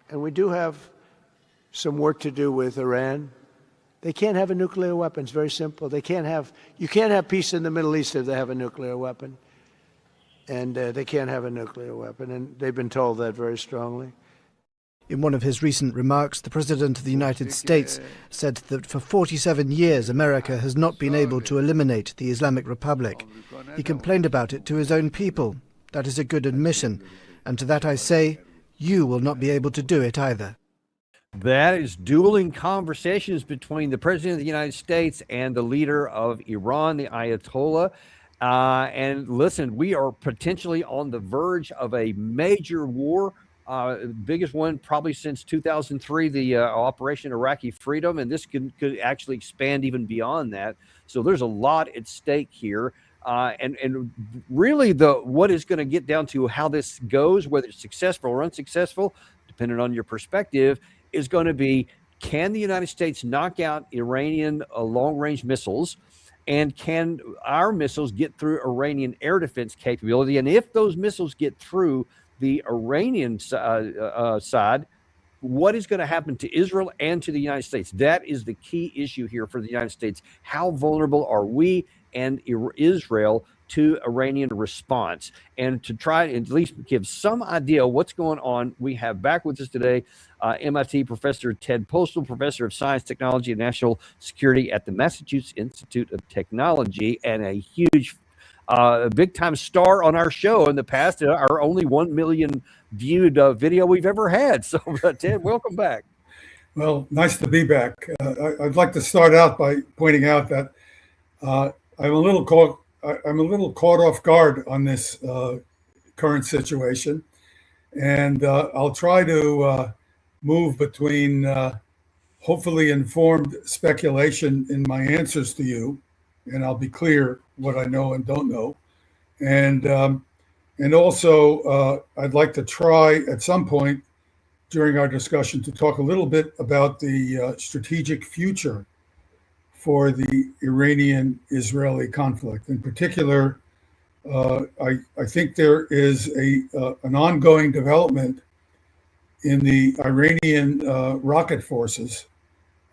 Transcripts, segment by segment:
and we do have some work to do with Iran. They can't have a nuclear weapon. It's very simple. You can't have peace in the Middle East if they have a nuclear weapon. And they can't have a nuclear weapon. And they've been told that very strongly. In one of his recent remarks, the President of the United States said that for 47 years America has not been able to eliminate the Islamic Republic. He complained about it to his own people. That is a good admission. And to that I say, you will not be able to do it either. That is dueling conversations between the President of the United States and the leader of Iran, the Ayatollah. And listen, we are potentially on the verge of a major war. Biggest one probably since 2003, the Operation Iraqi Freedom, and this could actually expand even beyond that. So there's a lot at stake here, and really what is going to get down to how this goes, whether it's successful or unsuccessful, depending on your perspective, is going to be: can the United States knock out Iranian long-range missiles? And can our missiles get through Iranian air defense capability? And if those missiles get through the Iranian side, what is going to happen to Israel and to the United States? That is the key issue here for the United States. How vulnerable are we and Israel to Iranian response? And to try and at least give some idea what's going on, we have back with us today MIT Professor Ted Postal, Professor of Science, Technology, and National Security at the Massachusetts Institute of Technology, and a huge big-time star on our show in the past, our only 1 million viewed video we've ever had. So, Ted, welcome back. Well, nice to be back. I'd like to start out by pointing out that I'm a little caught off guard on this current situation, and I'll try to move between hopefully informed speculation in my answers to you, and I'll be clear what I know and don't know. And also, I'd like to try at some point during our discussion to talk a little bit about the strategic future for the Iranian-Israeli conflict. In particular, I think there is an ongoing development in the Iranian rocket forces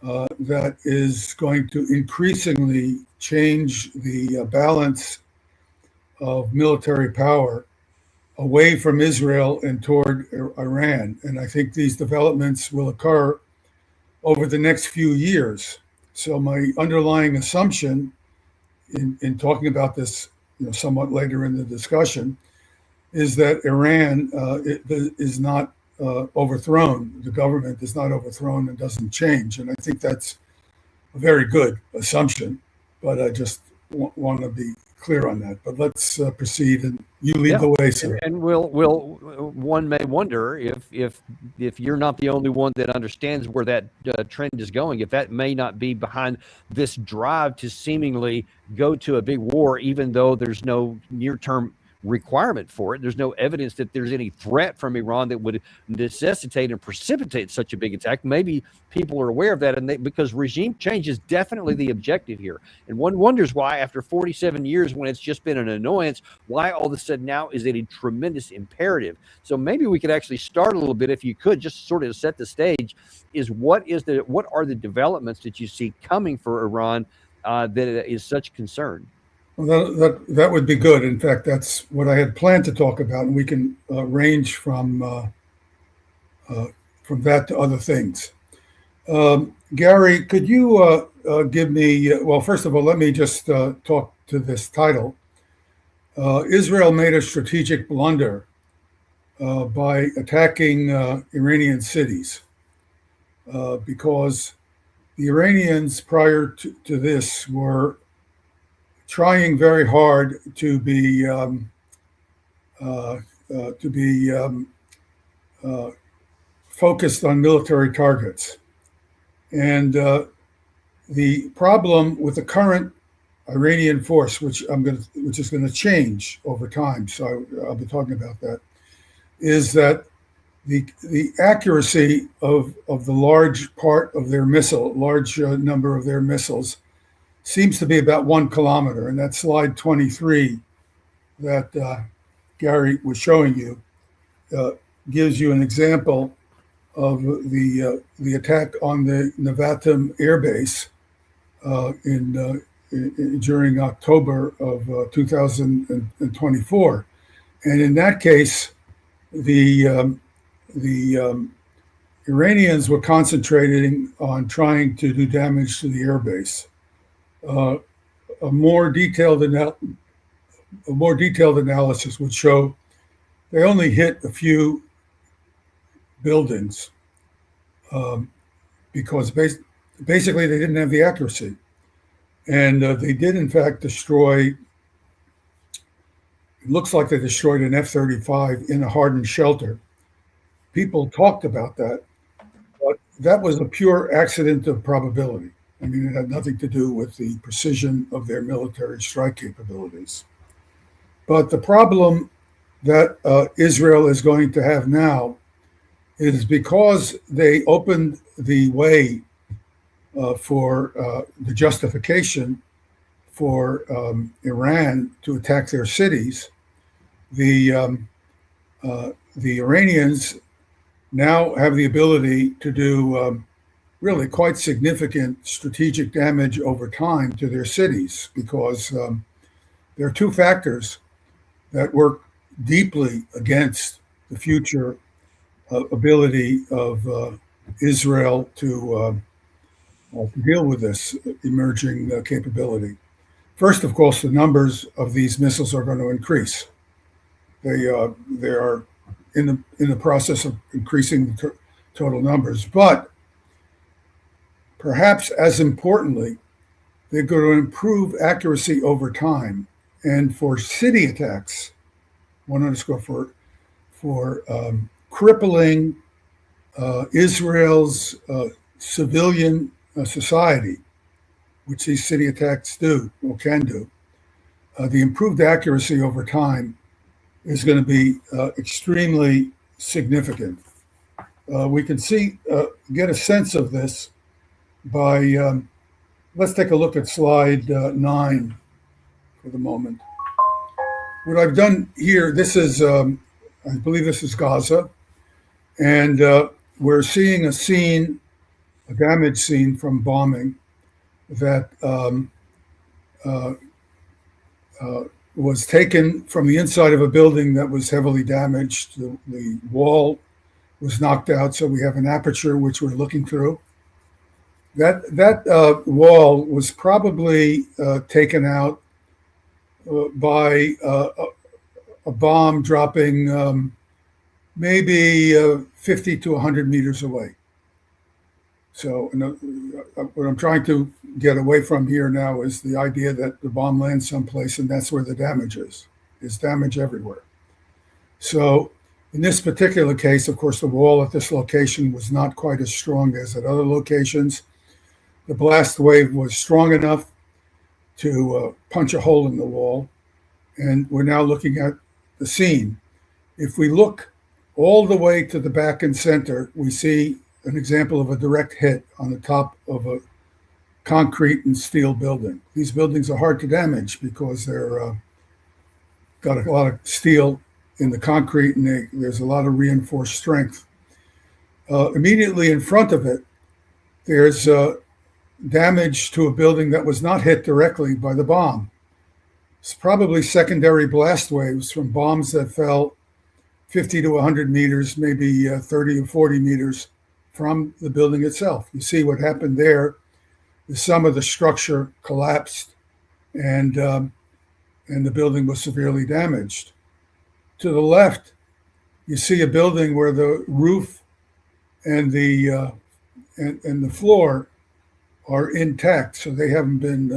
that is going to increasingly change the balance of military power away from Israel and toward Iran. And I think these developments will occur over the next few years. So my underlying assumption in talking about this, somewhat later in the discussion, is that Iran is not overthrown. The government is not overthrown and doesn't change. And I think that's a very good assumption, but I just want to be clear on that. But let's proceed, and you lead the way, sir. And one may wonder if you're not the only one that understands where that trend is going, if that may not be behind this drive to seemingly go to a big war, even though there's no near-term requirement for it. There's no evidence that there's any threat from Iran that would necessitate and precipitate such a big attack. Maybe people are aware of that, and because regime change is definitely the objective here. And one wonders why, after 47 years, when it's just been an annoyance, why all of a sudden now is it a tremendous imperative? So maybe we could actually start a little bit, if you could, just sort of set the stage. What are the developments that you see coming for Iran that is such concern? Well, that would be good. In fact, that's what I had planned to talk about, and we can range from that to other things. Gary, could you give me, well, first of all, let me just talk to this title. Israel made a strategic blunder by attacking Iranian cities because the Iranians prior to this were trying very hard to be focused on military targets. And the problem with the current Iranian force, which is going to change over time, so I'll be talking about that, is that the accuracy of the large number of their missiles seems to be about 1 kilometer. And that slide 23 that Gary was showing you gives you an example of the attack on the Nevatim airbase during October of 2024. And in that case, the Iranians were concentrating on trying to do damage to the airbase. A more detailed analysis would show they only hit a few buildings because basically they didn't have the accuracy. And they did, in fact, destroy, it looks like they destroyed an F-35 in a hardened shelter. People talked about that, but that was a pure accident of probability. I mean, it had nothing to do with the precision of their military strike capabilities. But the problem that Israel is going to have now is because they opened the way for the justification for Iran to attack their cities. The Iranians now have the ability to do really quite significant strategic damage over time to their cities because there are two factors that work deeply against the future ability of Israel to deal with this emerging capability. First, of course, the numbers of these missiles are going to increase. They are in the process of increasing the total numbers, but perhaps as importantly, they're going to improve accuracy over time. And for city attacks, one underscore for crippling Israel's civilian society, which these city attacks do or can do, the improved accuracy over time is going to be extremely significant. We can get a sense of this by, let's take a look at slide 9 for the moment. What I've done here, this is, I believe this is Gaza, and we're seeing a damage scene from bombing that was taken from the inside of a building that was heavily damaged. The wall was knocked out, so we have an aperture which we're looking through. That wall was probably taken out by a bomb dropping maybe 50 to 100 meters away. So what I'm trying to get away from here now is the idea that the bomb lands someplace and that's where the damage is. There's damage everywhere. So in this particular case, of course, the wall at this location was not quite as strong as at other locations. The blast wave was strong enough to punch a hole in the wall. And we're now looking at the scene. If we look all the way to the back and center, we see an example of a direct hit on the top of a concrete and steel building. These buildings are hard to damage because they're got a lot of steel in the concrete and there's a lot of reinforced strength. Immediately in front of it, there's damage to a building that was not hit directly by the bomb. It's probably secondary blast waves from bombs that fell 50 to 100 meters, maybe 30 or 40 meters from the building itself. You see what happened there is some of the structure collapsed and the building was severely damaged. To the left, you see a building where the roof and the floor are intact, so they haven't been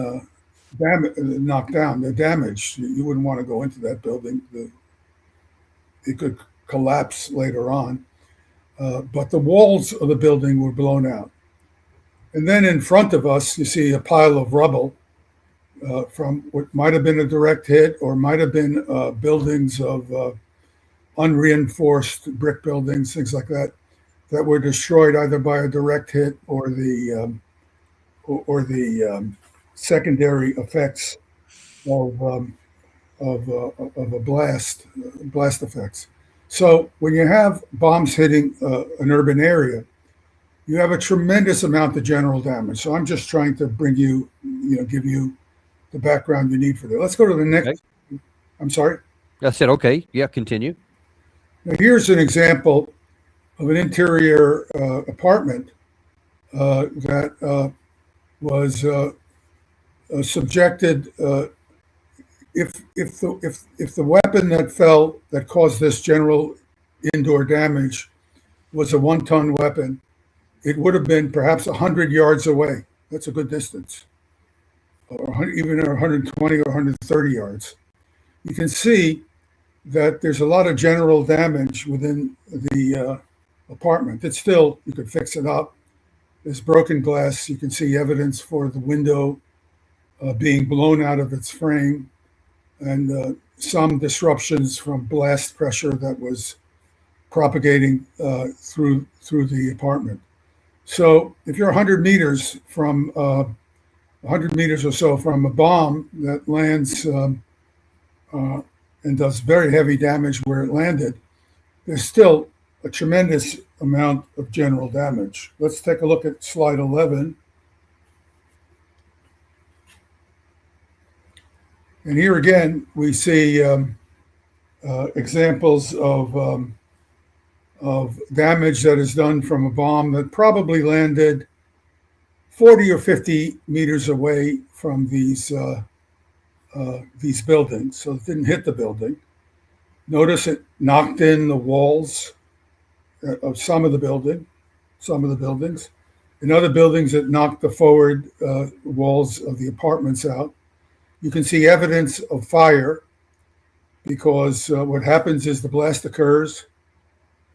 knocked down. They're damaged. You wouldn't want to go into that building. It could collapse later on. But the walls of the building were blown out. And then in front of us, you see a pile of rubble from what might have been a direct hit or might have been buildings of unreinforced brick buildings, things like that, that were destroyed either by a direct hit or the secondary effects of a blast effects. So when you have bombs hitting an urban area, you have a tremendous amount of general damage. So I'm just trying to bring you, give you the background you need for that. Let's go to the next. Okay. I'm sorry. I said, okay, yeah, continue. Now here's an example of an interior apartment that was subjected. If the weapon that fell that caused this general indoor damage was a 1-ton weapon, it would have been perhaps 100 yards away. That's a good distance, or even 120 or 130 yards. You can see that there's a lot of general damage within the apartment. It's still, you could fix it up. There's broken glass. You can see evidence for the window being blown out of its frame, and some disruptions from blast pressure that was propagating through the apartment. So if you're 100 meters from 100 meters or so from a bomb that lands and does very heavy damage where it landed, there's still a tremendous amount of general damage. Let's take a look at slide 11. And here again, we see examples of damage that is done from a bomb that probably landed 40 or 50 meters away from these buildings. So it didn't hit the building. Notice it knocked in the walls of some of the buildings. In other buildings, it knocked the forward walls of the apartments out. You can see evidence of fire because what happens is the blast occurs.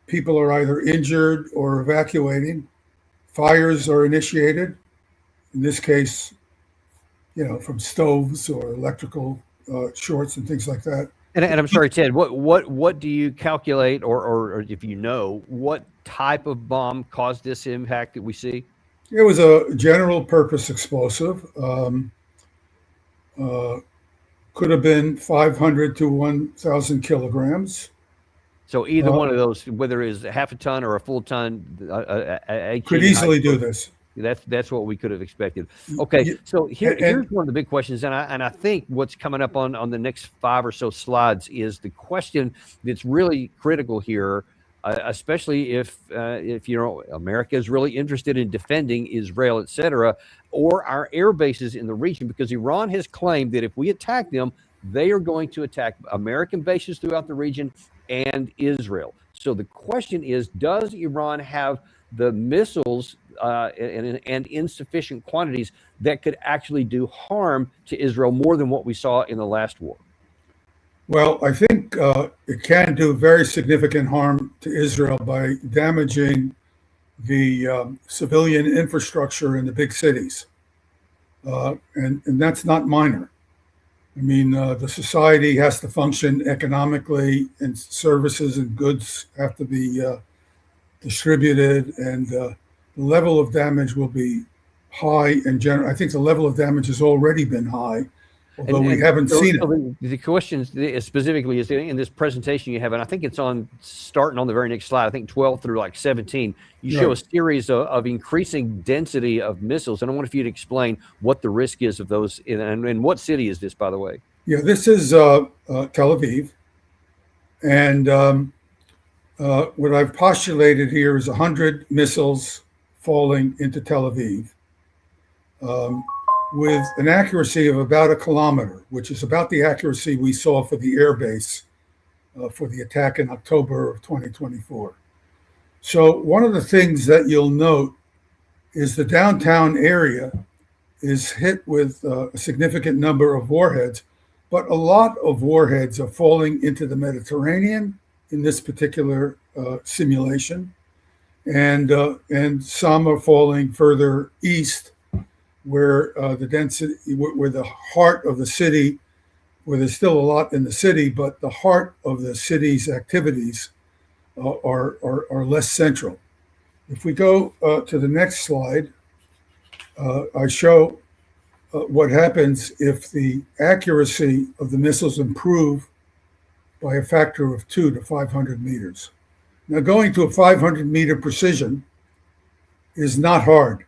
People are either injured or evacuating. Fires are initiated, in this case, from stoves or electrical shorts and things like that. And I'm sorry, Ted, what do you calculate, or if you know, what type of bomb caused this impact that we see? It was a general purpose explosive. Could have been 500 to 1,000 kilograms. So either one of those, whether it's half a ton or a full ton, could easily do this. That's what we could have expected. Okay, so here's one of the big questions, and I think what's coming up on the next 5 or so slides is the question that's really critical here, especially if America is really interested in defending Israel, etc., or our air bases in the region, because Iran has claimed that if we attack them, they are going to attack American bases throughout the region and Israel. So the question is, does Iran have the missiles and insufficient quantities that could actually do harm to Israel more than what we saw in the last war? Well, I think it can do very significant harm to Israel by damaging the civilian infrastructure in the big cities. And that's not minor. I mean, the society has to function economically, and services and goods have to be distributed, and the level of damage will be high in general. I think the level of damage has already been high, although we haven't seen it. The question specifically is in this presentation you have, and I think it's starting on the very next slide, I think 12 through like 17, you show a series of increasing density of missiles. And I wonder if you'd explain what the risk is of those, and what city is this, by the way? Yeah, this is Tel Aviv. And what I've postulated here is 100 missiles falling into Tel Aviv with an accuracy of about 1 kilometer, which is about the accuracy we saw for the airbase for the attack in October of 2024. So one of the things that you'll note is the downtown area is hit with a significant number of warheads, but a lot of warheads are falling into the Mediterranean in this particular simulation, and some are falling further east, where the density, where the heart of the city, where there's still a lot in the city, but the heart of the city's activities are less central. If we go to the next slide, I show what happens if the accuracy of the missiles improve by a factor of 2 to 500 meters. Now, going to a 500-meter precision is not hard.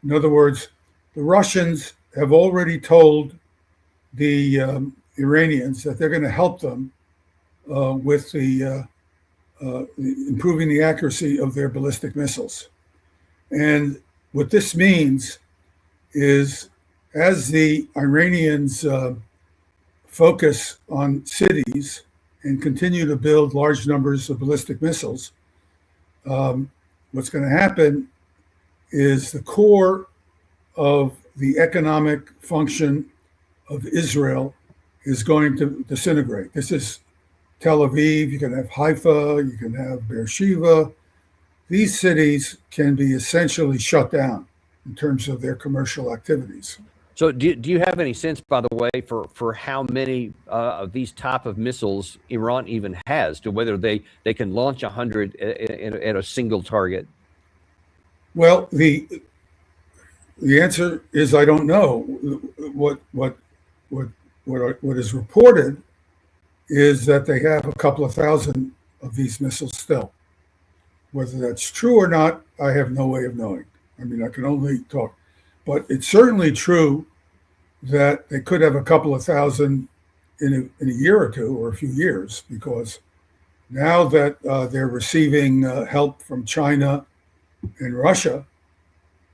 In other words, the Russians have already told the Iranians that they're going to help them with improving the accuracy of their ballistic missiles. And what this means is, as the Iranians focus on cities and continue to build large numbers of ballistic missiles, what's going to happen is the core of the economic function of Israel is going to disintegrate. This is Tel Aviv, you can have Haifa, you can have Beersheba. These cities can be essentially shut down in terms of their commercial activities. So do you have any sense, by the way, for how many of these type of missiles Iran even has, to whether they can launch 100 at a single target? Well, the answer is I don't know. What is reported is that they have a couple of thousand of these missiles still. Whether that's true or not, I have no way of knowing. I mean, I can only talk. But it's certainly true that they could have a couple of thousand in a year or two, or a few years, because now that they're receiving help from China and Russia,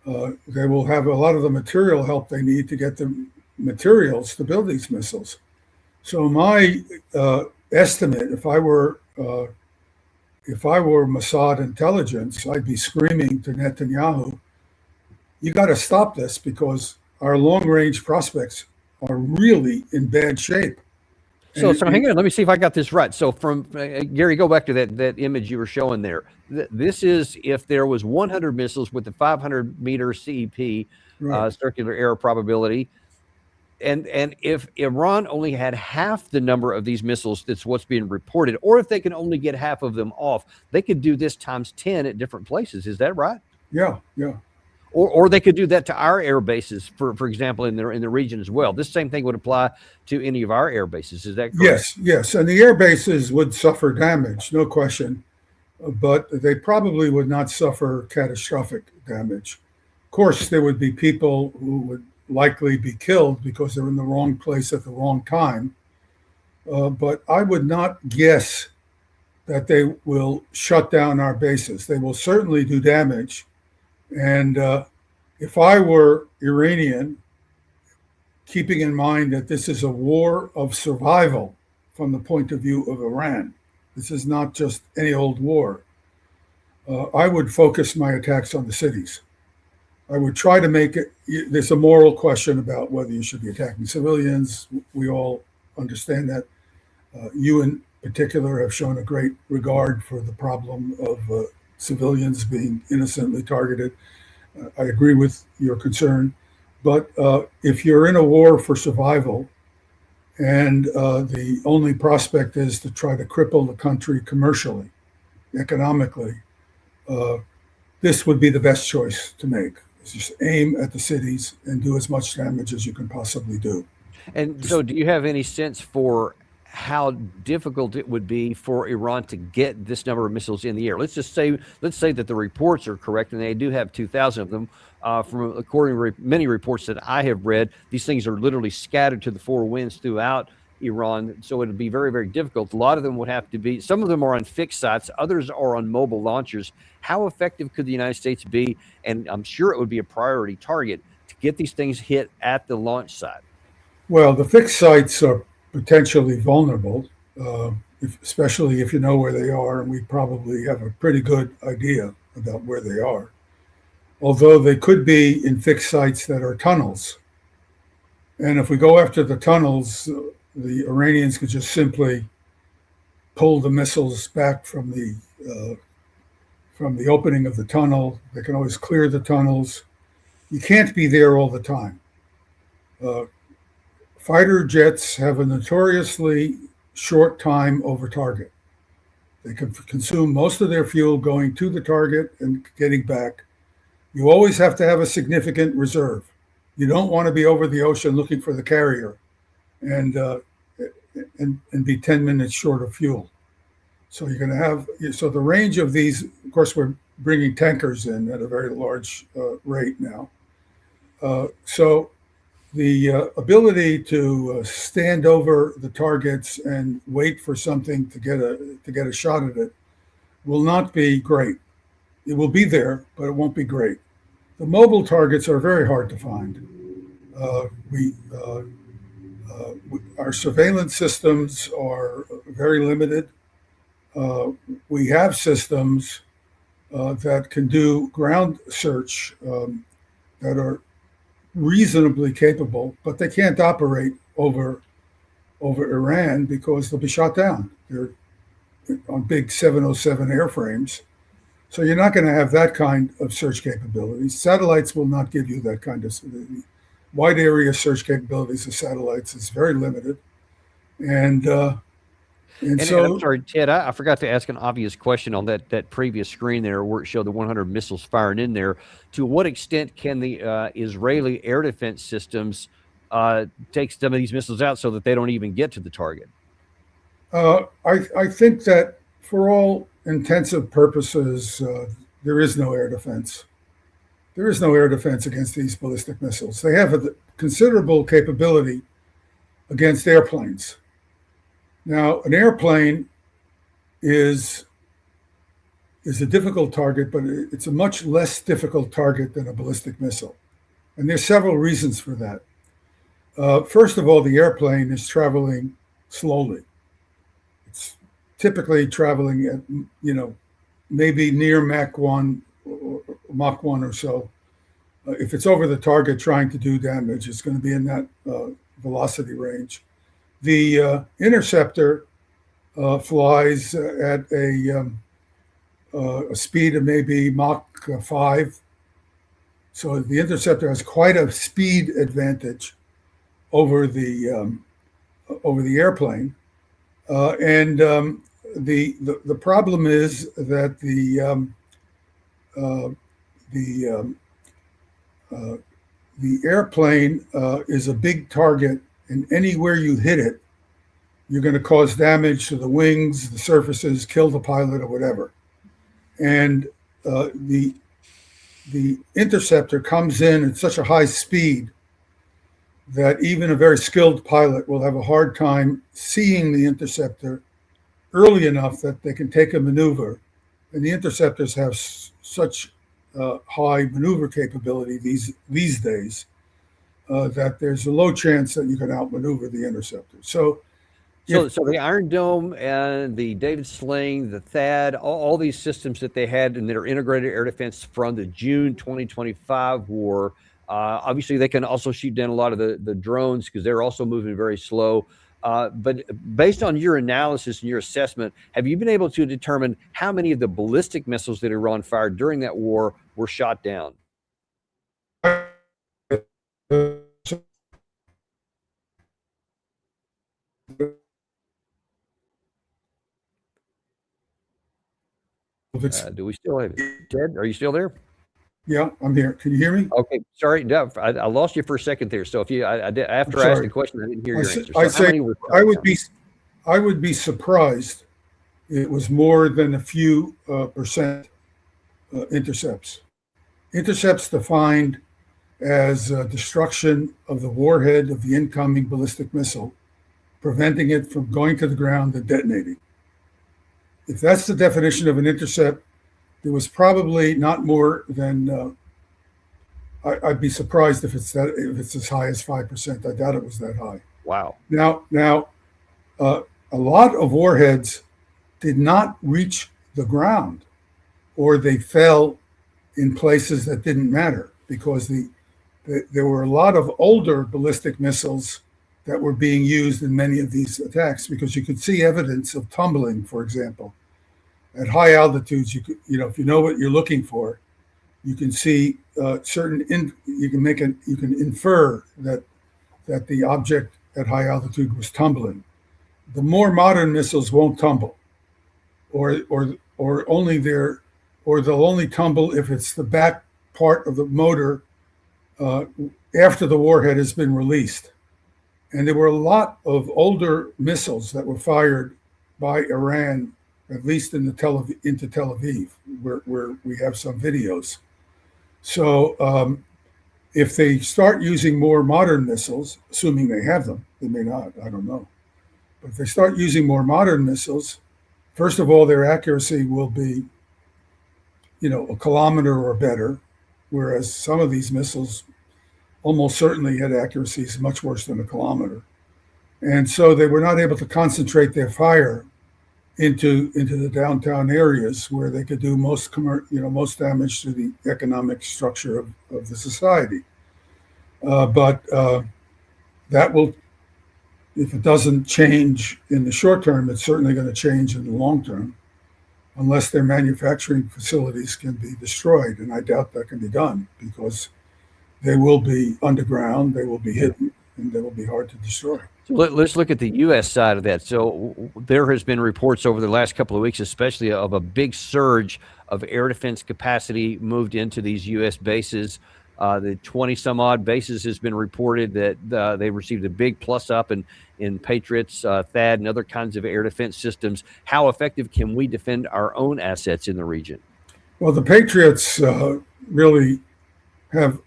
they will have a lot of the material help they need to get the materials to build these missiles. So my estimate, if I were Mossad intelligence, I'd be screaming to Netanyahu, you got to stop this, because our long-range prospects are really in bad shape. So hang on, let me see if I got this right. So from Gary, go back to that image you were showing there. This is if there was 100 missiles with the 500-meter CEP, Right. circular error probability, and if Iran only had half the number of these missiles, that's what's being reported, or if they can only get half of them off, they could do this times 10 at different places. Is that right? Yeah. Or they could do that to our air bases, for example, in the region as well. This same thing would apply to any of our air bases. Is that correct? Yes. And the air bases would suffer damage, no question, but they probably would not suffer catastrophic damage. Of course, there would be people who would likely be killed because they're in the wrong place at the wrong time. But I would not guess that they will shut down our bases. They will certainly do damage. And if I were Iranian, keeping in mind that this is a war of survival from the point of view of Iran, this is not just any old war, I would focus my attacks on the cities. I would try to make it, there's a moral question about whether you should be attacking civilians. We all understand that. You in particular have shown a great regard for the problem of civilians being innocently targeted. I agree with your concern. But if you're in a war for survival and the only prospect is to try to cripple the country commercially, economically, this would be the best choice to make. Just aim at the cities and do as much damage as you can possibly do. And so do you have any sense for how difficult it would be for Iran to get this number of missiles in the air? Let's say that the reports are correct and they do have 2,000 of them. From according to many reports that I have read, these things are literally scattered to the four winds throughout Iran. So it would be very, very difficult. A lot of them would have to be, some of them are on fixed sites, others are on mobile launchers. How effective could the United States be? And I'm sure it would be a priority target to get these things hit at the launch site. Well, the fixed sites are potentially vulnerable, especially if you know where they are, and we probably have a pretty good idea about where they are. Although they could be in fixed sites that are tunnels. And if we go after the tunnels, the Iranians could just simply pull the missiles back from the opening of the tunnel. They can always clear the tunnels. You can't be there all the time. Fighter jets have a notoriously short time over target. They can consume most of their fuel going to the target and getting back. You always have to have a significant reserve. You don't want to be over the ocean looking for the carrier and and be 10 minutes short of fuel. So you're going to have, so the range of these, of course, we're bringing tankers in at a very large rate now. So the ability to stand over the targets and wait for something to get a shot at it will not be great. It will be there, but it won't be great. The mobile targets are very hard to find. Our surveillance systems are very limited. We have systems that can do ground search that are reasonably capable, but they can't operate over Iran because they'll be shot down. They're on big 707 airframes. So you're not going to have that kind of search capabilities. Satellites will not give you that kind of wide area search capabilities of satellites is very limited. And so I'm sorry, Ted, I forgot to ask an obvious question on that previous screen there where it showed the 100 missiles firing in there. To what extent can the Israeli air defense systems take some of these missiles out so that they don't even get to the target? I think that for all intensive purposes, there is no air defense. There is no air defense against these ballistic missiles. They have a considerable capability against airplanes. Now, an airplane is a difficult target, but it's a much less difficult target than a ballistic missile. And there's several reasons for that. First of all, the airplane is traveling slowly. It's typically traveling at, maybe near Mach 1 or so. If it's over the target trying to do damage, it's going to be in that velocity range. The interceptor flies at a speed of maybe Mach 5. So the interceptor has quite a speed advantage over the airplane. And the problem is that the airplane is a big target, and anywhere you hit it, you're going to cause damage to the wings, the surfaces, kill the pilot or whatever. And the interceptor comes in at such a high speed that even a very skilled pilot will have a hard time seeing the interceptor early enough that they can take a maneuver. And the interceptors have such high maneuver capability these days that there's a low chance that you can outmaneuver the interceptor. So the Iron Dome and the David Sling, the THAAD, all these systems that they had in their integrated air defense from the June 2025 war, obviously they can also shoot down a lot of the drones because they're also moving very slow. But based on your analysis and your assessment, have you been able to determine how many of the ballistic missiles that Iran fired during that war were shot down? Do we still have it? Ted, are you still there? Yeah, I'm here. Can you hear me? Okay, sorry, I lost you for a second there. So if you, after I asked the question, I didn't hear your answer. I would be surprised. It was more than a few percent intercepts. Intercepts defined as destruction of the warhead of the incoming ballistic missile, preventing it from going to the ground and detonating. If that's the definition of an intercept, there was probably not more than, I'd be surprised if it's as high as 5%. I doubt it was that high. Wow. Now, a lot of warheads did not reach the ground, or they fell in places that didn't matter because there were a lot of older ballistic missiles that were being used in many of these attacks because you could see evidence of tumbling, for example. At high altitudes, you if you know what you're looking for, you can see you can infer that the object at high altitude was tumbling. The more modern missiles won't tumble, or only they'll only tumble if it's the back part of the motor after the warhead has been released. And there were a lot of older missiles that were fired by Iran, at least into Tel Aviv, where we have some videos. So if they start using more modern missiles, assuming they have them, they may not, I don't know. But if they start using more modern missiles, first of all, their accuracy will be, a kilometer or better, whereas some of these missiles almost certainly had accuracies much worse than a kilometer. And so they were not able to concentrate their fire into the downtown areas where they could do most damage to the economic structure of the society. But that will, if it doesn't change in the short term, it's certainly going to change in the long term, unless their manufacturing facilities can be destroyed. And I doubt that can be done because they will be underground, they will be hidden, and they will be hard to destroy. So let's look at the U.S. side of that. So there has been reports over the last couple of weeks, especially of a big surge of air defense capacity moved into these U.S. bases. The 20 some odd bases has been reported that they received a big plus up in Patriots, THAAD, and other kinds of air defense systems. How effective can we defend our own assets in the region? Well, the Patriots really have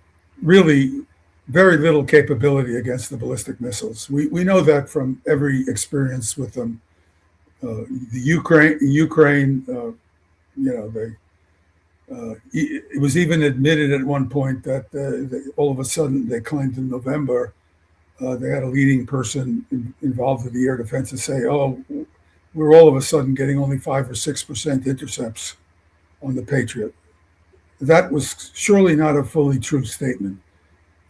very little capability against the ballistic missiles. We know that from every experience with them. The Ukraine, it was even admitted at one point that all of a sudden they claimed in November they had a leading person involved in the air defense to say, "Oh, we're all of a sudden getting only 5 or 6% intercepts on the Patriot." That was surely not a fully true statement.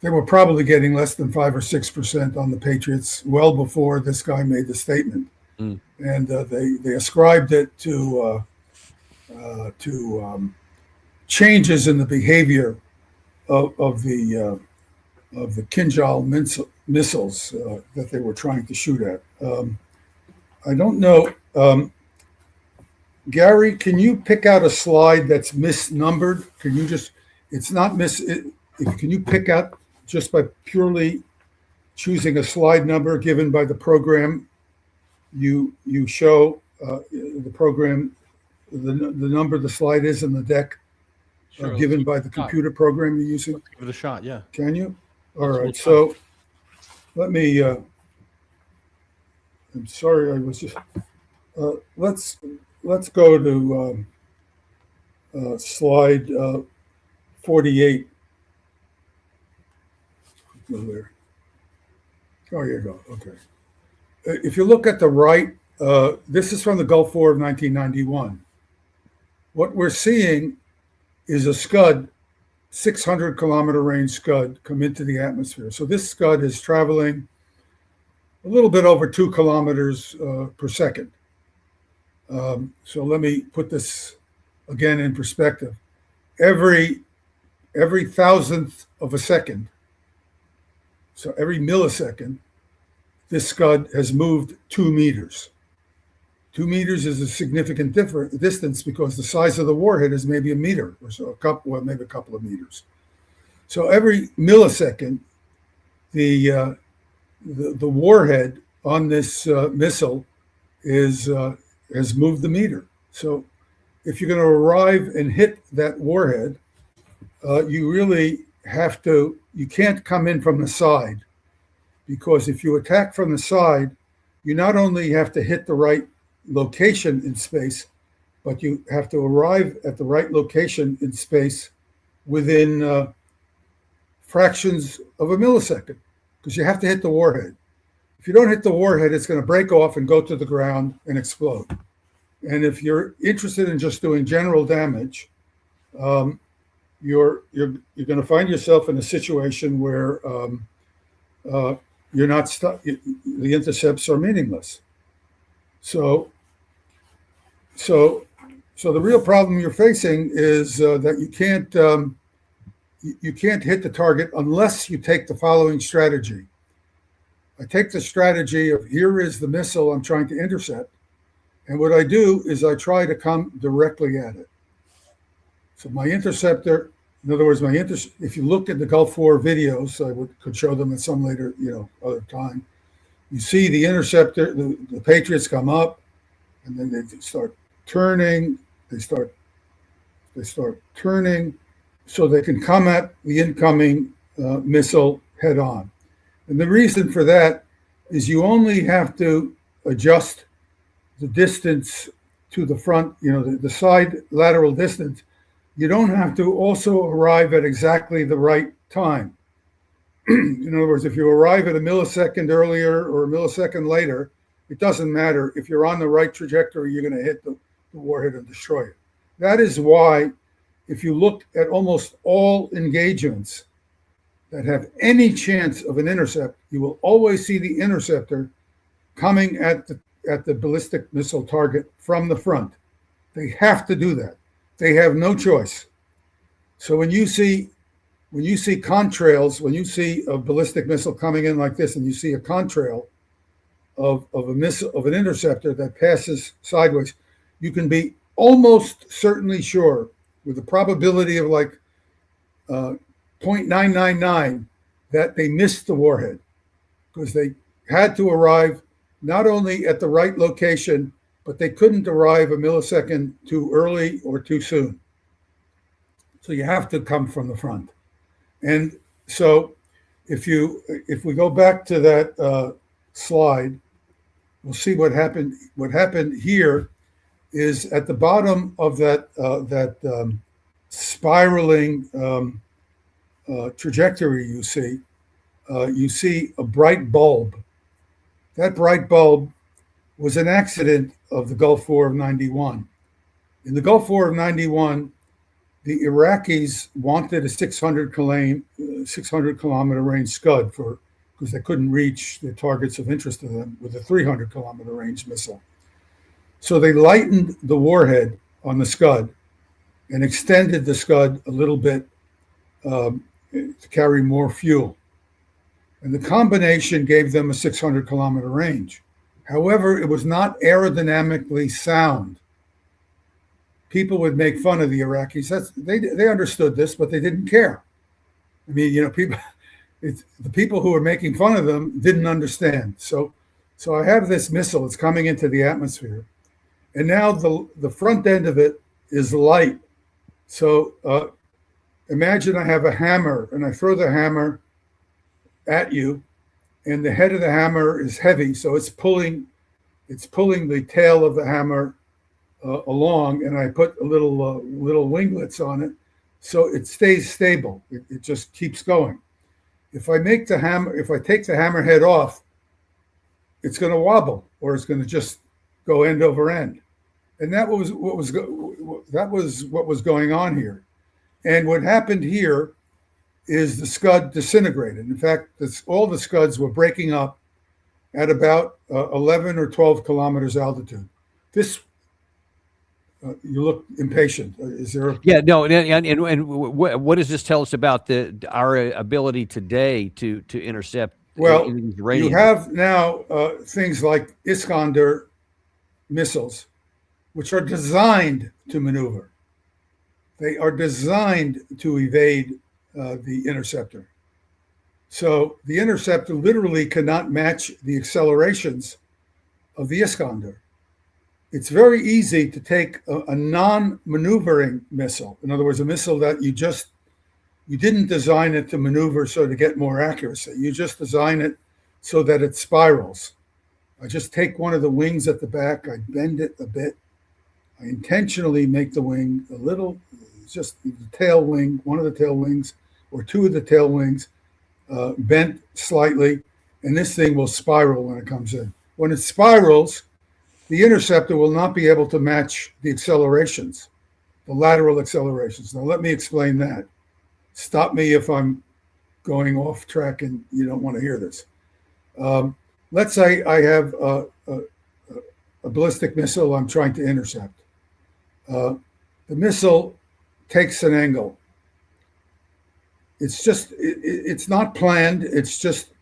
They were probably getting less than 5 or 6% on the Patriots well before this guy made the statement, and they ascribed it to changes in the behavior of the Kinjal missiles that they were trying to shoot at. I don't know. Gary, can you pick out a slide that's misnumbered? Can you just, it's not can you pick out just by purely choosing a slide number given by the program, you show the program, the number the slide is in the deck, Sure, given by the computer program you're using? give it a shot, yeah. Can you? All right, so let me, I'm sorry, I was just, let's go to slide 48. Go there. Oh, here you go. Okay. If you look at the right, this is from the Gulf War of 1991. What we're seeing is a Scud, 600-kilometer range Scud, come into the atmosphere. So this Scud is traveling a little bit over 2 kilometers per second. So let me put this again in perspective. Every thousandth of a second, so every millisecond, this Scud has moved 2 meters. 2 meters is a significant distance because the size of the warhead is maybe a meter or so, maybe a couple of meters. So every millisecond, the warhead on this missile has moved the meter. So if you're going to arrive and hit that warhead, you really have to, you can't come in from the side, because if you attack from the side, you not only have to hit the right location in space, but you have to arrive at the right location in space within fractions of a millisecond, because you have to hit the warhead. If you don't hit the warhead, it's going to break off and go to the ground and explode. And if you're interested in just doing general damage, you're going to find yourself in a situation where you're not stuck. The intercepts are meaningless. So the real problem you're facing is that you can't hit the target unless you take the following strategy. I take the strategy of, here is the missile I'm trying to intercept, and what I do is I try to come directly at it. So my interceptor, in other words, if you look at the Gulf War videos, I could show them at some later, other time. You see the interceptor, the Patriots come up, and then they start turning. They start turning, so they can come at the incoming missile head on. And the reason for that is you only have to adjust the distance to the front, the side lateral distance. You don't have to also arrive at exactly the right time. In other words, if you arrive at a millisecond earlier or a millisecond later, it doesn't matter. If you're on the right trajectory, you're going to hit the warhead and destroy it. That is why, if you look at almost all engagements that have any chance of an intercept, you will always see the interceptor coming at the ballistic missile target from the front. They have to do that. They have no choice. So when you see contrails, when you see a ballistic missile coming in like this, and you see a contrail of an interceptor that passes sideways, you can be almost certainly sure, with a probability of like 0.999, that they missed the warhead, because they had to arrive not only at the right location, but they couldn't arrive a millisecond too early or too soon. So you have to come from the front. And so if we go back to that slide, we'll see what happened. What happened here is at the bottom of that spiraling trajectory you see a bright bulb. That bright bulb was an accident of the Gulf War of 91. In the Gulf War of 91, the Iraqis wanted a 600 kilometer range Scud because they couldn't reach the targets of interest to them with a 300 kilometer range missile. So they lightened the warhead on the Scud and extended the Scud a little bit to carry more fuel. And the combination gave them a 600 kilometer range. However, it was not aerodynamically sound. People would make fun of the Iraqis. They understood this, but they didn't care. I mean, the people who were making fun of them didn't understand. So I have this missile. It's coming into the atmosphere, and now the front end of it is light. So imagine I have a hammer, and I throw the hammer at you, and the head of the hammer is heavy, so it's pulling the tail of the hammer along, and I put little winglets on it, so it stays stable. It just keeps going. If I take the hammerhead off, it's going to wobble, or it's going to just go end over end, and that was what was going on here. And what happened here is the Scud disintegrated. In fact, all the Scuds were breaking up at about 11 or 12 kilometers altitude. This, you look impatient. Is there? Yeah, no, and what does this tell us about our ability today to intercept? Well, you have now things like Iskander missiles, which are designed to maneuver. They are designed to evade the interceptor. So the interceptor literally cannot match the accelerations of the Iskander. It's very easy to take a non-maneuvering missile. In other words, a missile that you didn't design it to maneuver so to get more accuracy. You just design it so that it spirals. I just take one of the wings at the back, I bend it a bit. I intentionally make the wing a little, just the tail wing, one of the tail wings, or two of the tail wings bent slightly, and this thing will spiral when it comes in. When it spirals, the interceptor will not be able to match the accelerations, the lateral accelerations. Now, let me explain that. Stop me if I'm going off track and you don't want to hear this. Let's say I have a ballistic missile I'm trying to intercept. The missile takes an angle. It's not planned. It's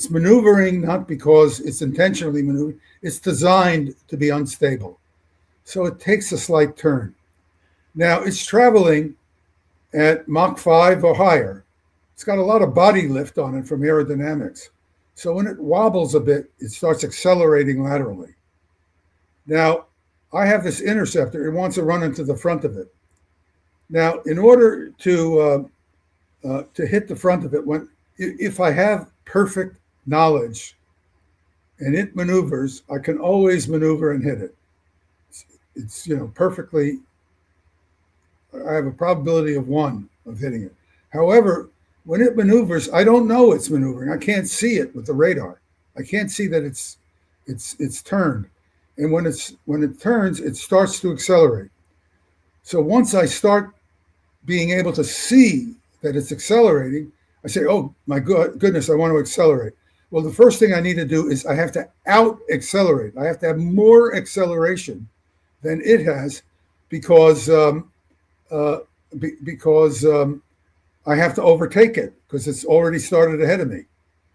maneuvering, not because it's intentionally maneuvering. It's designed to be unstable. So it takes a slight turn. Now it's traveling at Mach 5 or higher. It's got a lot of body lift on it from aerodynamics. So when it wobbles a bit, it starts accelerating laterally. Now, I have this interceptor. It wants to run into the front of it. Now, in order to hit the front of it, if I have perfect knowledge and it maneuvers, I can always maneuver and hit it. It's perfectly. I have a probability of 1 of hitting it. However, when it maneuvers, I don't know it's maneuvering. I can't see it with the radar. I can't see that it's turned. And when it turns, it starts to accelerate. So once I start being able to see that it's accelerating, I say, oh my goodness, I want to accelerate. Well, the first thing I need to do is I have to out-accelerate. I have to have more acceleration than it has because I have to overtake it because it's already started ahead of me.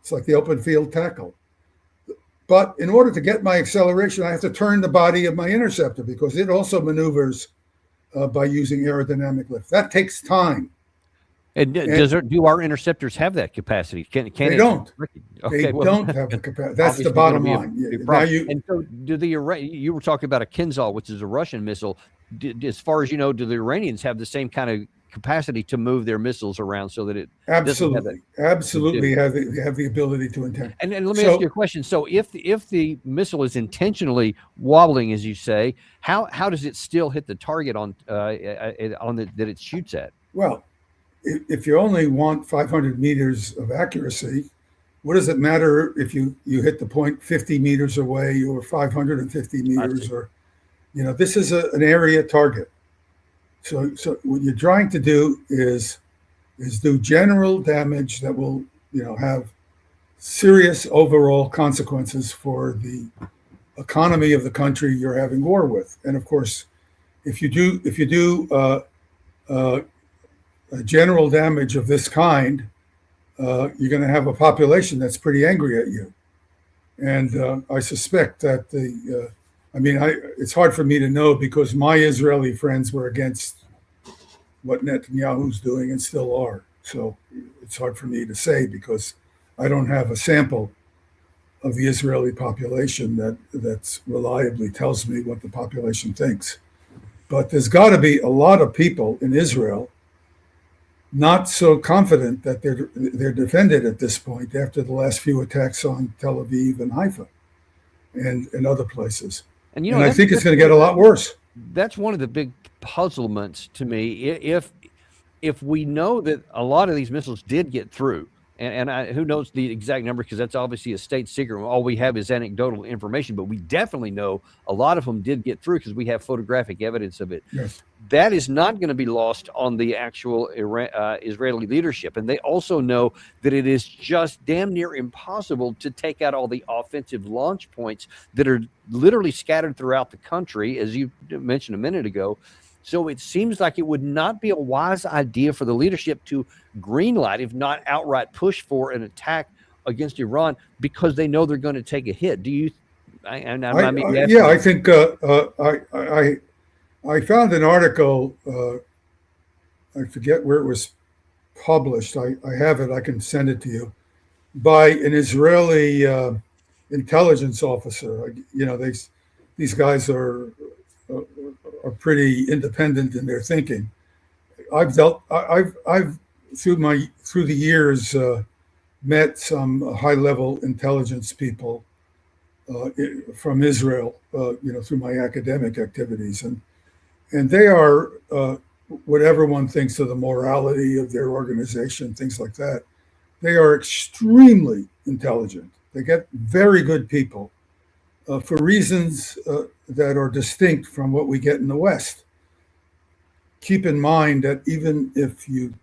It's like the open field tackle. But in order to get my acceleration, I have to turn the body of my interceptor because it also maneuvers by using aerodynamic lift. That takes time. And do our interceptors have that capacity? They don't. They don't have the capacity. That's the bottom line. And so, you were talking about a Kinzhal, which is a Russian missile. As far as you know, do the Iranians have the same kind of capacity to move their missiles around so that it absolutely have the ability to intend. And let me ask you a question. So if the missile is intentionally wobbling, as you say, how does it still hit the target that it shoots at? Well, if you only want 500 meters of accuracy, what does it matter if you hit the point 50 meters away or 550 meters or, this is an area target. So what you're trying to do is do general damage that will, have serious overall consequences for the economy of the country you're having war with. And of course, if you do general damage of this kind, you're going to have a population that's pretty angry at you. And I suspect that it's hard for me to know because my Israeli friends were against what Netanyahu's doing and still are. So it's hard for me to say because I don't have a sample of the Israeli population that reliably tells me what the population thinks. But there's got to be a lot of people in Israel not so confident that they're defended at this point after the last few attacks on Tel Aviv and Haifa and other places. And I think it's going to get a lot worse. That's one of the big puzzlements to me. If we know that a lot of these missiles did get through, and who knows the exact number because that's obviously a state secret. All we have is anecdotal information, but we definitely know a lot of them did get through because we have photographic evidence of it. Yes. That is not going to be lost on the actual Israeli leadership. And they also know that it is just damn near impossible to take out all the offensive launch points that are literally scattered throughout the country, as you mentioned a minute ago. So it seems like it would not be a wise idea for the leadership to greenlight, if not outright push for an attack against Iran because they know they're going to take a hit. Do you? I think I found an article. I forget where it was published. I have it. I can send it to you by an Israeli intelligence officer. These guys are pretty independent in their thinking. I've through the years met some high-level intelligence people from Israel, through my academic activities, and they are whatever one thinks of the morality of their organization, things like that. They are extremely intelligent. They get very good people for reasons that are distinct from what we get in the West. Keep in mind that even if you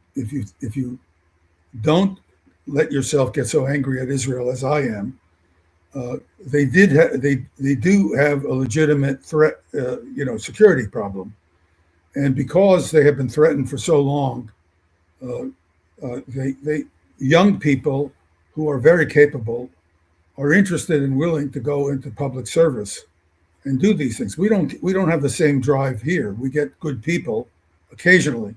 don't let yourself get so angry at Israel as I am, they do have a legitimate threat, security problem, and because they have been threatened for so long, young people who are very capable are interested and willing to go into public service and do these things. We don't have the same drive here. We get good people occasionally.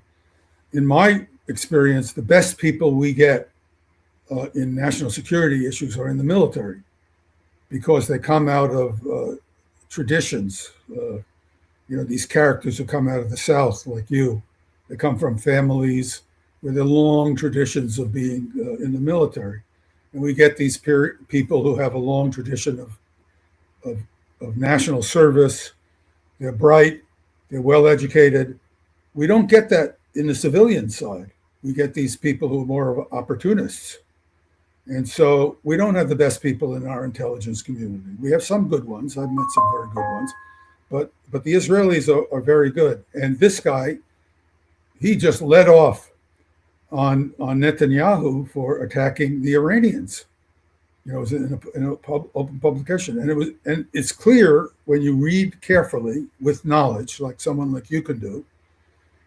In my experience, the best people we get in national security issues are in the military, because they come out of traditions. These characters who come out of the South, like you, they come from families with a long traditions of being in the military. And we get these people who have a long tradition of national service. They're bright, they're well educated. We don't get that in the civilian side. We get these people who are more of opportunists. And so we don't have the best people in our intelligence community. We have some good ones. I've met some very good ones. But the Israelis are very good. And this guy, he just let off on Netanyahu for attacking the Iranians. It was in a open publication. And it's clear when you read carefully with knowledge, like someone like you can do,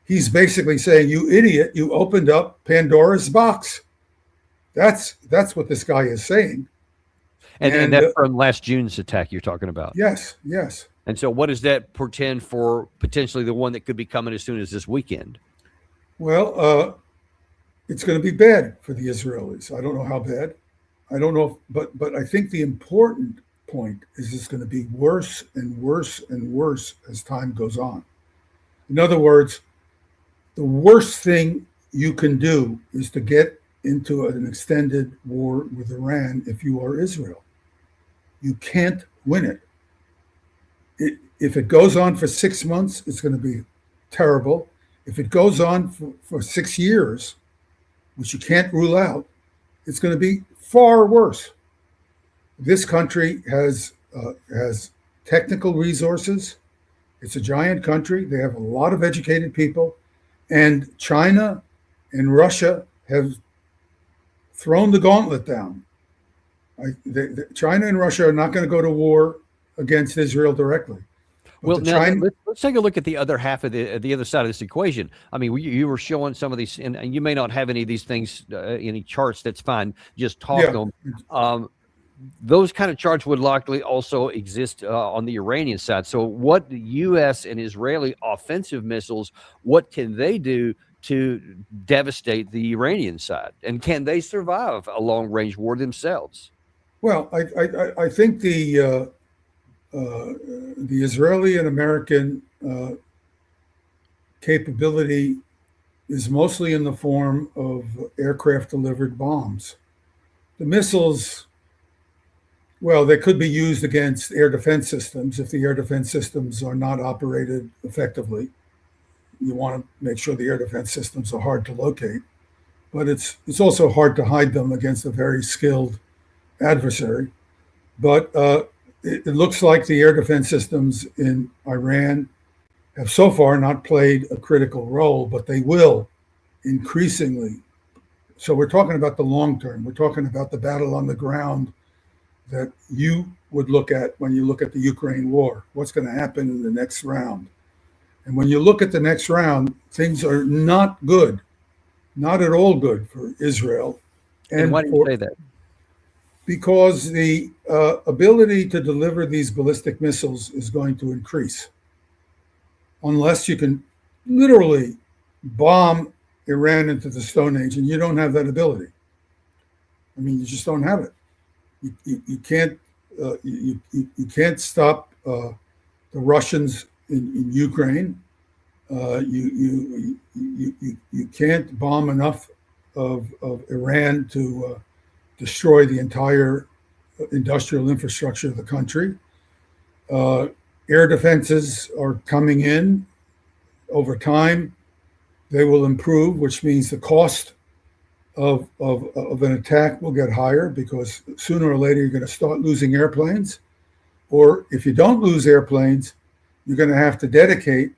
he's basically saying, you idiot, you opened up Pandora's box. That's what this guy is saying. And that's from last June's attack you're talking about. Yes. And so what does that portend for potentially the one that could be coming as soon as this weekend? Well, it's going to be bad for the Israelis. I don't know how bad. I don't know, but I think the important point is it's going to be worse and worse and worse as time goes on. In other words, the worst thing you can do is to get into an extended war with Iran if you are Israel. You can't win it. If it goes on for 6 months, it's going to be terrible. If it goes on for 6 years, which you can't rule out, it's going to be far worse. This country has technical resources. It's a giant country. They have a lot of educated people. And China and Russia have thrown the gauntlet down. China and Russia are not going to go to war against Israel directly. Well, now let's take a look at the other half of the other side of this equation. I mean, you were showing some of these, and you may not have any of these things, any charts. That's fine. Just talk them. Those kind of charts would likely also exist on the Iranian side. So, what the U.S. and Israeli offensive missiles, what can they do to devastate the Iranian side, and can they survive a long-range war themselves? Well, I think the Israeli and American capability is mostly in the form of aircraft-delivered bombs. The missiles, well, they could be used against air defense systems if the air defense systems are not operated effectively. You want to make sure the air defense systems are hard to locate, but it's also hard to hide them against a very skilled adversary. But it looks like the air defense systems in Iran have so far not played a critical role, but they will increasingly. So we're talking about the long term. We're talking about the battle on the ground that you would look at when you look at the Ukraine war. What's going to happen in the next round? And when you look at the next round, things are not good, not at all good for Israel. And why do you say that? Because the ability to deliver these ballistic missiles is going to increase. Unless you can literally bomb Iran into the Stone Age, and you don't have that ability. I mean, you just don't have it. You can't stop the Russians in Ukraine. You can't bomb enough of Iran to destroy the entire industrial infrastructure of the country. Air defenses are coming in over time. They will improve, which means the cost of an attack will get higher, because sooner or later you're going to start losing airplanes. Or if you don't lose airplanes, you're going to have to dedicate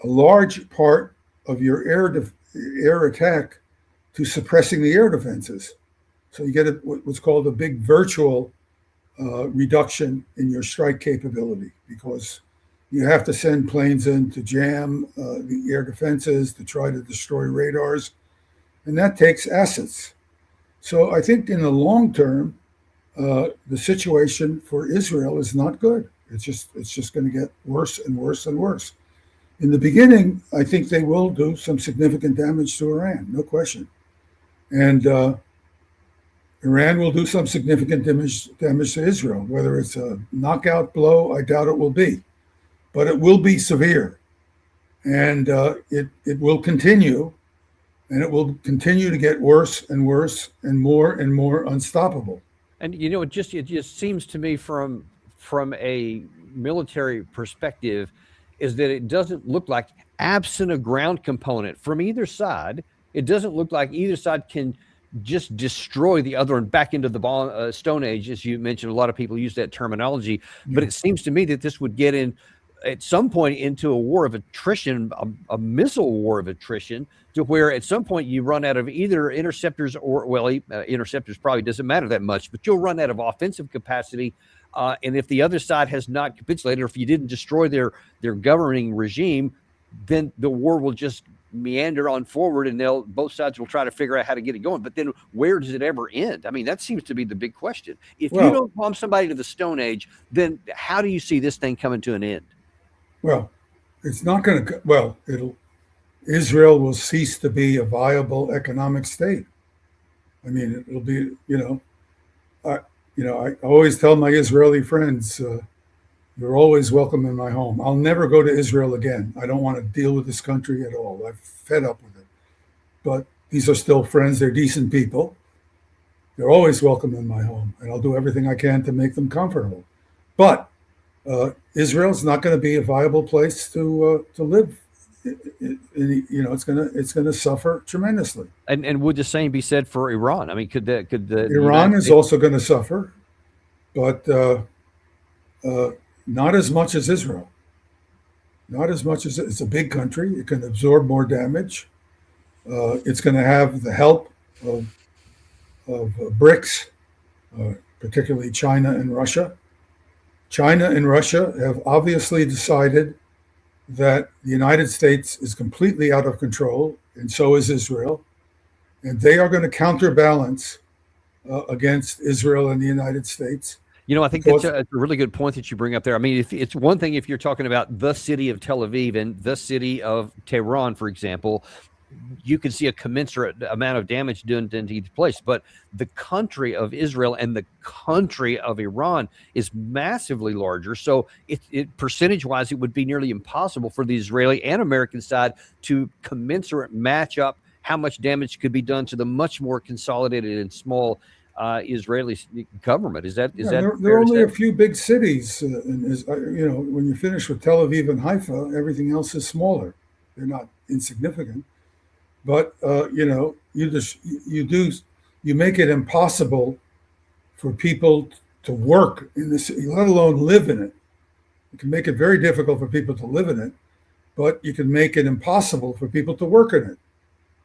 a large part of your air attack to suppressing the air defenses. So you get what's called a big virtual reduction in your strike capability, because you have to send planes in to jam the air defenses, to try to destroy radars, and that takes assets. So I think in the long term, the situation for Israel is not good. It's just going to get worse and worse and worse. In the beginning, I think they will do some significant damage to Iran, no question. And Iran will do some significant damage to Israel. Whether it's a knockout blow, I doubt it will be, but it will be severe, and it will continue, and it will continue to get worse and worse and more unstoppable. And it just seems to me from a military perspective is that it doesn't look like, absent a ground component from either side, it doesn't look like either side can just destroy the other and back into the Stone Age, as you mentioned. A lot of people use that terminology, but it seems to me that this would get in at some point into a war of attrition, a missile war of attrition, to where at some point you run out of either interceptors or, interceptors probably doesn't matter that much, but you'll run out of offensive capacity. And if the other side has not capitulated, or if you didn't destroy their governing regime, then the war will just meander on forward, and both sides will try to figure out how to get it going. But then where does it ever end? I mean, that seems to be the big question. If you don't bomb somebody to the Stone Age, then how do you see this thing coming to an end? Well, it's not going to. Israel will cease to be a viable economic state. I mean, it'll be. I always tell my Israeli friends, you're always welcome in my home. I'll never go to Israel again. I don't want to deal with this country at all. I'm fed up with it. But these are still friends. They're decent people. They're always welcome in my home, and I'll do everything I can to make them comfortable. But Israel's not going to be a viable place to live. It's going to suffer tremendously. And would the same be said for Iran? I mean, could the Iran is also going to suffer, but not as much as Israel. Not as much as it's a big country. It can absorb more damage. It's going to have the help of BRICS, particularly China and Russia. China and Russia have obviously decided that the United States is completely out of control, and so is Israel. And they are going to counterbalance against Israel and the United States. I think that's a really good point that you bring up there. I mean, if it's one thing if you're talking about the city of Tel Aviv and the city of Tehran, for example, you can see a commensurate amount of damage done to each place. But the country of Israel and the country of Iran is massively larger. So it percentage-wise, it would be nearly impossible for the Israeli and American side to commensurate match up how much damage could be done to the much more consolidated and small Israeli government. Is that there are only a few big cities, when you finish with Tel Aviv and Haifa, everything else is smaller. They're not insignificant, but you make it impossible for people to work in the city, let alone live in it. You can make it very difficult for people to live in it, but you can make it impossible for people to work in it.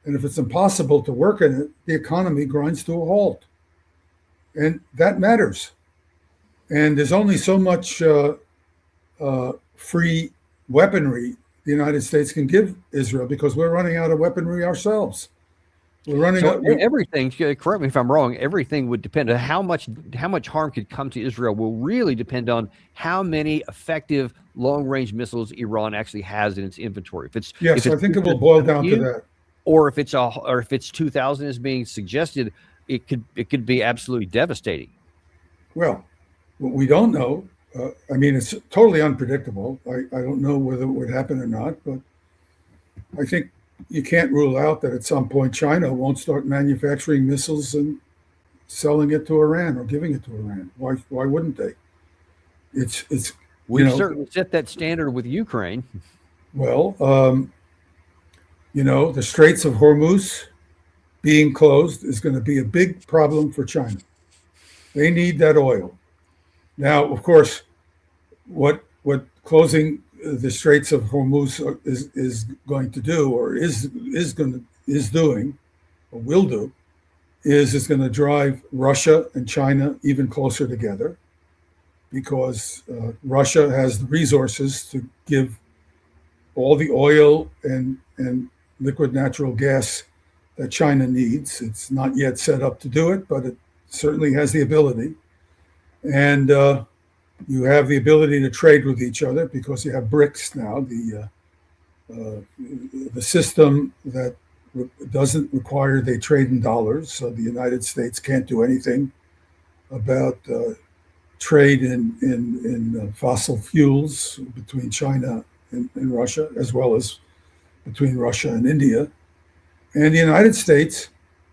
And if it's impossible to work in it, the economy grinds to a halt. And that matters. And there's only so much free weaponry the United States can give Israel, because we're running out of weaponry ourselves. We're running out. Everything, correct me if I'm wrong, everything would depend on how much harm could come to Israel will really depend on how many effective long-range missiles Iran actually has in its inventory. I think it will boil down to that. Or if it's 2,000 as being suggested, it could be absolutely devastating. Well, what we don't know. It's totally unpredictable. I don't know whether it would happen or not, but I think you can't rule out that at some point China won't start manufacturing missiles and selling it to Iran or giving it to Iran. Why wouldn't they? We certainly set that standard with Ukraine. Well, the Straits of Hormuz being closed is going to be a big problem for China. They need that oil. Now, of course, what closing the Straits of Hormuz is going to do, or is doing, or will do, is it's going to drive Russia and China even closer together, because Russia has the resources to give all the oil and liquid natural gas that China needs. It's not yet set up to do it, but it certainly has the ability. And you have the ability to trade with each other because you have BRICS now, the system that doesn't require they trade in dollars, so the United States can't do anything about trade in fossil fuels between China and Russia, as well as between Russia and India. And the United States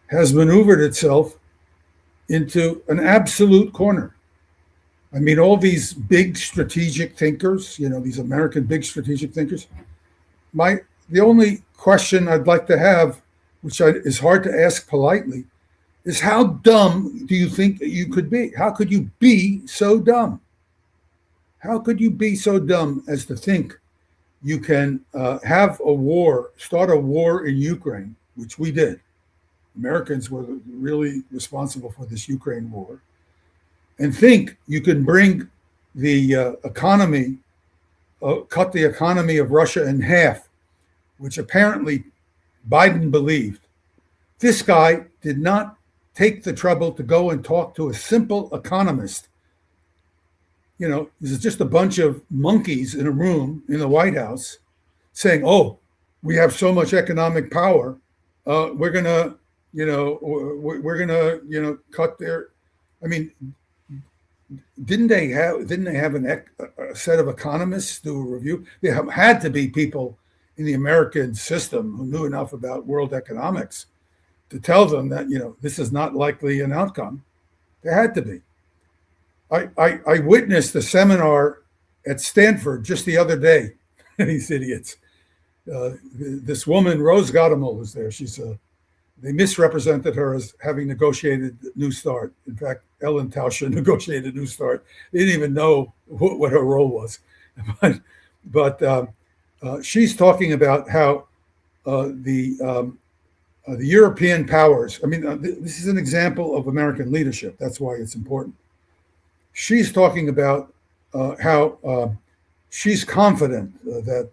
has maneuvered itself into an absolute corner. I mean, all these big strategic thinkers, these American big strategic thinkers, the only question I'd like to have, which is hard to ask politely, is how dumb do you think you could be? How could you be so dumb? How could you be so dumb as to think you can have a war, start a war in Ukraine, which we did. Americans were really responsible for this Ukraine war, and think you can bring the economy, cut the economy of Russia in half, which apparently Biden believed. This guy did not take the trouble to go and talk to a simple economist. This is just a bunch of monkeys in a room in the White House saying, "Oh, we have so much economic power. We're gonna, cut their." I mean, didn't they have a set of economists do a review? There had to be people in the American system who knew enough about world economics to tell them that this is not likely an outcome. There had to be. I witnessed a seminar at Stanford just the other day. These idiots. This woman, Rose Gottemoll, was there. They misrepresented her as having negotiated New START. In fact, Ellen Tauscher negotiated New START. They didn't even know what her role was. But she's talking about how the European powers, this is an example of American leadership. That's why it's important. She's talking about how she's confident that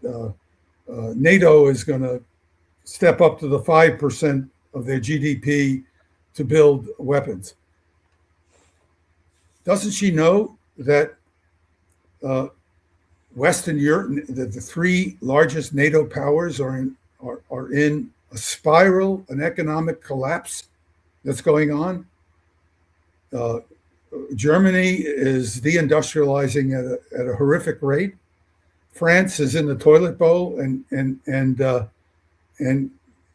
NATO is going to step up to the 5% of their GDP to build weapons. Doesn't she know that Western Europe, that the three largest NATO powers are in a spiral, an economic collapse that's going on? Germany is deindustrializing at a horrific rate. France is in the toilet bowl, and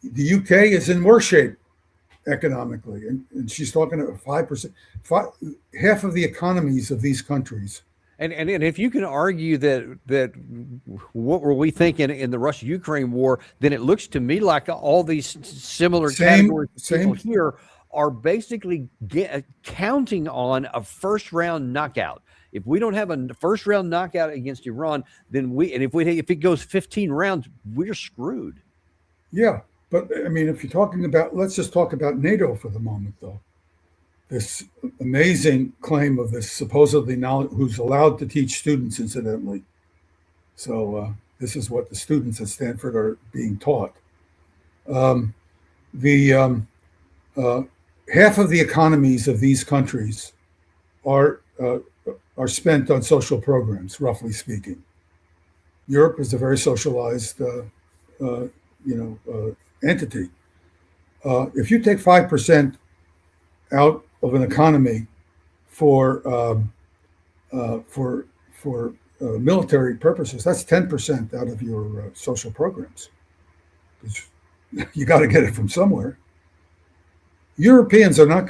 the UK is in worse shape economically. And she's talking about 5%, half of the economies of these countries. And if you can argue that what were we thinking in the Russia-Ukraine war, then it looks to me like all these similar categories here are basically counting on a first-round knockout. If we don't have a first-round knockout against Iran, then if it goes 15 rounds, we're screwed. Yeah, but if you're talking about, let's just talk about NATO for the moment, though. This amazing claim of this supposedly knowledge, who's allowed to teach students, incidentally. So this is what the students at Stanford are being taught. Half of the economies of these countries are spent on social programs, roughly speaking. Europe is a very socialized, entity. If you take 5% out of an economy for military purposes, that's 10% out of your social programs. You got to get it from somewhere. Europeans are not,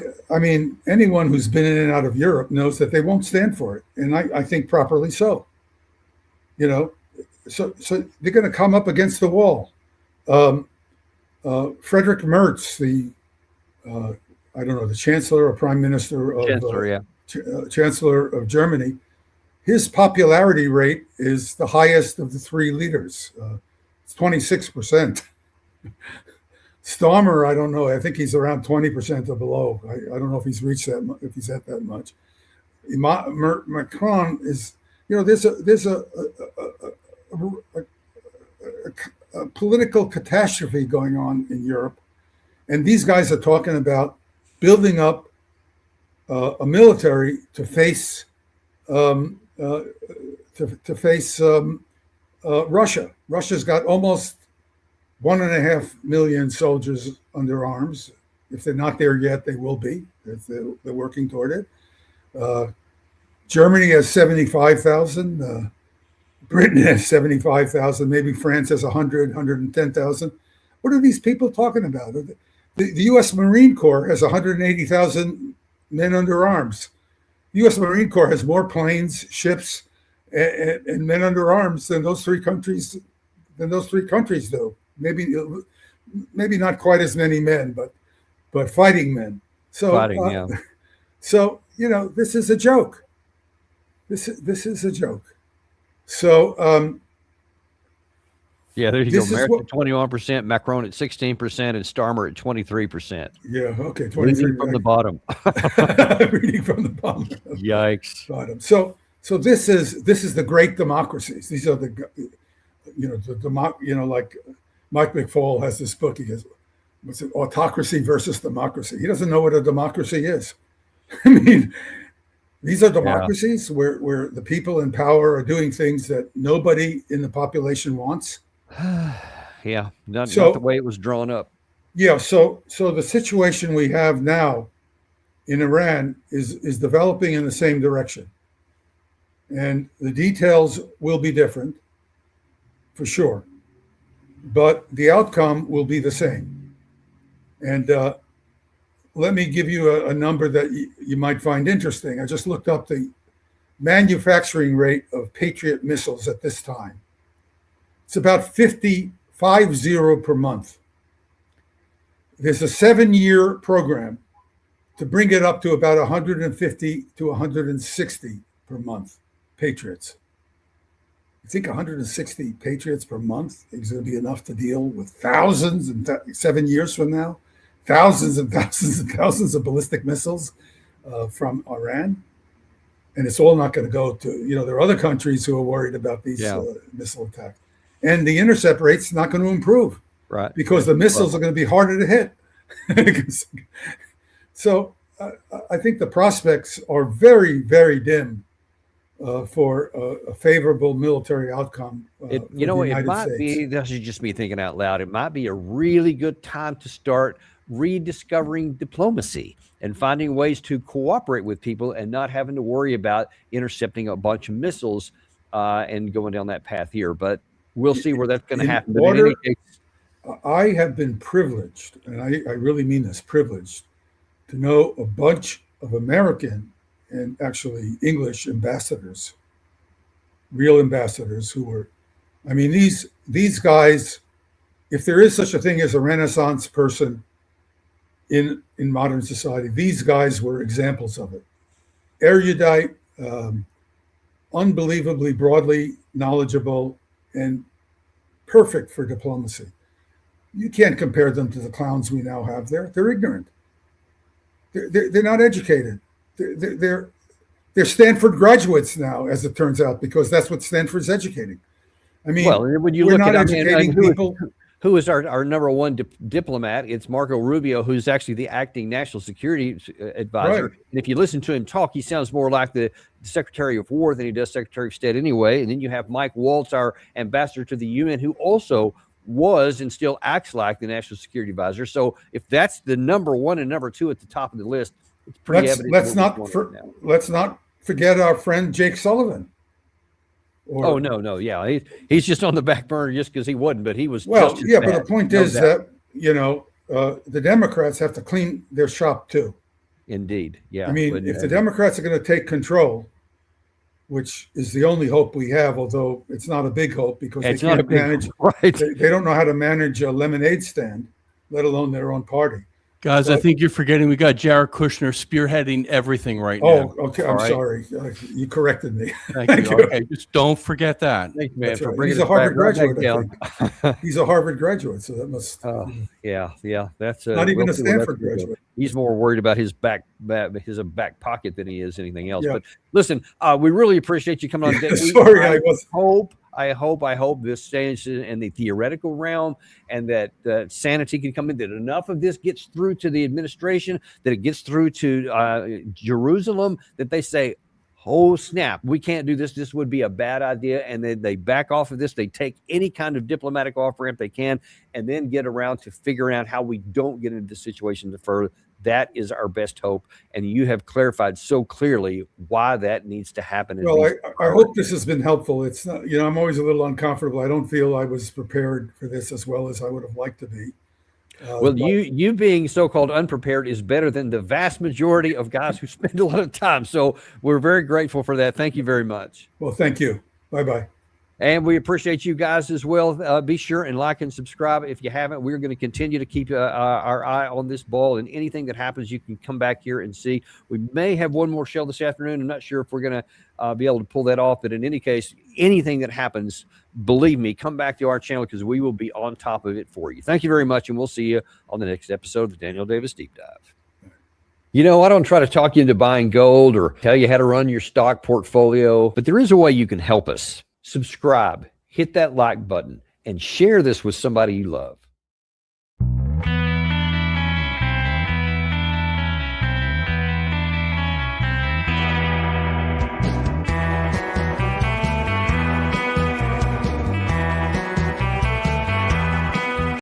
anyone who's been in and out of Europe knows that they won't stand for it. And I think properly so. So they're going to come up against the wall. Frederick Merz, the Chancellor or Prime Minister of Chancellor of Germany, his popularity rate is the highest of the three leaders. It's 26%. Starmer, I don't know. I think he's around 20% or below. I don't know if he's reached that. If he's at that much. Macron is, there's a political catastrophe going on in Europe, and these guys are talking about building up a military to face Russia. Russia's got almost 1.5 million soldiers under arms. If they're not there yet, they will be. They're working toward it. Germany has 75,000. Britain has 75,000. Maybe France has 100, 110,000. What are these people talking about? The U.S. Marine Corps has 180,000 men under arms. The U.S. Marine Corps has more planes, ships, and men under arms than those three countries do. Maybe not quite as many men, but fighting men. So Fighting, yeah. So this is a joke. This is a joke. So Yeah, there you This go. is Merkel at 21%, Macron at 16%, and Starmer at 23%. yeah, okay, 23 Reading from the bottom. reading from the bottom. Yikes. Bottom. So this is the great democracies. These are like Mike McFaul has this book. He goes, what's it, Autocracy versus Democracy. He doesn't know what a democracy is. I mean, these are democracies where the people in power are doing things that nobody in the population wants. Yeah, not the way it was drawn up. Yeah, so the situation we have now in Iran is developing in the same direction. And the details will be different, for sure. But the outcome will be the same. And let me give you a number that you might find interesting. I just looked up the manufacturing rate of Patriot missiles at this time. It's about 50 per month. There's a 7-year program to bring it up to about 150 to 160 per month Patriots. You think 160 Patriots per month is going to be enough to deal with thousands and 7 years from now? Thousands and thousands and thousands of ballistic missiles from Iran? And it's all not going to go to, there are other countries who are worried about these missile attacks. And the intercept rate's not going to improve. Right. Because the missiles are going to be harder to hit. So I think the prospects are very, very dim for a favorable military outcome. It might be, this is just me thinking out loud, it might be a really good time to start rediscovering diplomacy and finding ways to cooperate with people and not having to worry about intercepting a bunch of missiles and going down that path here. But we'll see where that's going to happen. But in any case, I have been privileged, and I really mean this, privileged, to know a bunch of American and actually English ambassadors, real ambassadors who were, these guys, if there is such a thing as a Renaissance person in modern society, these guys were examples of it. Erudite, unbelievably broadly knowledgeable, and perfect for diplomacy. You can't compare them to the clowns we now have there. They're ignorant. They're not educated. They're Stanford graduates now, as it turns out, because that's what Stanford's educating. When you look at people. Who is our number one diplomat? It's Marco Rubio, who's actually the acting national security advisor. Right. And if you listen to him talk, he sounds more like the Secretary of War than he does Secretary of State anyway. And then you have Mike Waltz, our ambassador to the UN, who also was and still acts like the national security advisor. So if that's the number one and number two at the top of the list, it's pretty evident. Let's not forget our friend Jake Sullivan. Yeah, he's just on the back burner just because he wasn't, but he was. Well, yeah, but the point is that the Democrats have to clean their shop too. Indeed, yeah. If the Democrats are going to take control, which is the only hope we have, although it's not a big hope because they can't manage. Right. They don't know how to manage a lemonade stand, let alone their own party. Guys, I think you're forgetting we got Jared Kushner spearheading everything right now. Oh, okay. I'm sorry. You corrected me. Thank you. Okay, just don't forget that. Thank you, man, for bringing He's a Harvard graduate. I think. He's a Harvard graduate, so that must. Yeah. That's not even a Stanford graduate. He's more worried about his back pocket than he is anything else. Yeah. But listen, we really appreciate you coming on. Sorry, I hope this stays in the theoretical realm and that sanity can come in, that enough of this gets through to the administration, that it gets through to Jerusalem, that they say, oh snap, we can't do this. This would be a bad idea. And then they back off of this. They take any kind of diplomatic off ramp they can, and then get around to figuring out how we don't get into the situation further. That is our best hope. And you have clarified so clearly why that needs to happen. Well, I hope this has been helpful. It's not, I'm always a little uncomfortable. I don't feel I was prepared for this as well as I would have liked to be. Well, you being so-called unprepared is better than the vast majority of guys who spend a lot of time. So we're very grateful for that. Thank you very much. Well, thank you. Bye-bye. And we appreciate you guys as well. Be sure and like and subscribe if you haven't. We're going to continue to keep our eye on this ball, and anything that happens, you can come back here and see. We may have one more show this afternoon. I'm not sure if we're going to be able to pull that off, but in any case, anything that happens, believe me, come back to our channel because we will be on top of it for you. Thank you very much, and we'll see you on the next episode of the Daniel Davis Deep Dive. I don't try to talk you into buying gold or tell you how to run your stock portfolio, but there is a way you can help us. Subscribe, hit that like button, and share this with somebody you love.